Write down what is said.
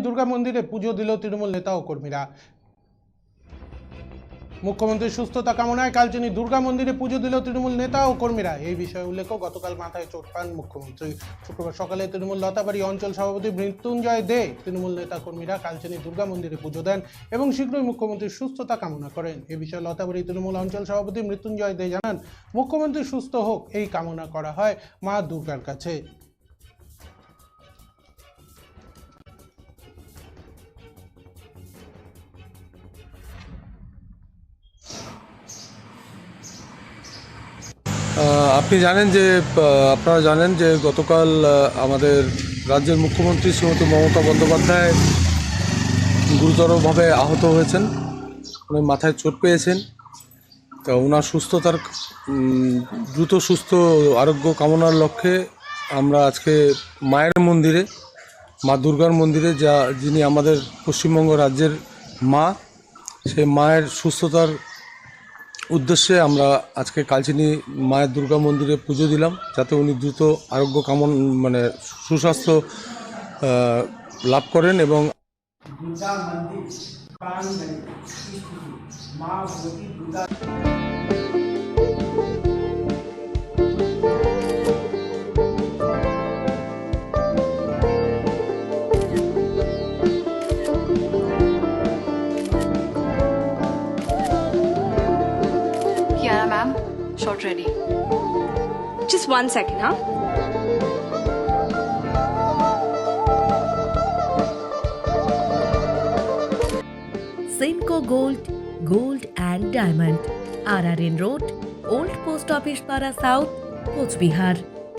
দুর্গা মন্দিরে পুজো দিল তৃণমূল নেতা ও কর্মীরা। মুখ্যমন্ত্রীর সুস্থতা কামনায় কালচিনি দুর্গা মন্দিরে পুজো দিল তৃণমূল নেতা ও কর্মীরা। এই বিষয়ে উল্লেখ, গতকাল মাথায় চোট পান মুখ্যমন্ত্রী। শুক্রবার সকালে তৃণমূল লতাবাড়ি অঞ্চল সভাপতি মৃত্যুঞ্জয় দে তৃণমূল নেতা কর্মীরা কালচিনি দুর্গা মন্দিরে পুজো দেন এবং শীঘ্রই মুখ্যমন্ত্রীর সুস্থতা কামনা করেন। এ বিষয়ে লতাবাড়ি তৃণমূল অঞ্চল সভাপতি মৃত্যুঞ্জয় দে জানান, মুখ্যমন্ত্রী সুস্থ হোক এই কামনা করা হয় মা দুর্গার কাছে। আপনি জানেন যে আপনারা জানেন যে গতকাল আমাদের রাজ্যের মুখ্যমন্ত্রী শ্রীমতী মমতা বন্দ্যোপাধ্যায় গুরুতরভাবে আহত হয়েছেন, উনি মাথায় চোট পেয়েছেন। তো ওনার সুস্থতার দ্রুত সুস্থ আরোগ্য কামনার লক্ষ্যে আমরা আজকে মায়ের মন্দিরে, মা দুর্গার মন্দিরে, যিনি আমাদের পশ্চিমবঙ্গ রাজ্যের মা, সেই মায়ের সুস্থতার উদ্দেশ্যে আমরা আজকে কালচিনি মায়ের দুর্গা মন্দিরে পুজো দিলাম, যাতে উনি দ্রুত আরোগ্য সুস্বাস্থ্য লাভ করেন। এবং দুর্গা মন্দির প্রাঙ্গণে মা ভগবতী Durga Yeah, ma'am. Shot ready. Just 1 second, huh? Simco Gold and Diamond, RRN Road, Old Post Office Para South, Coach Bihar.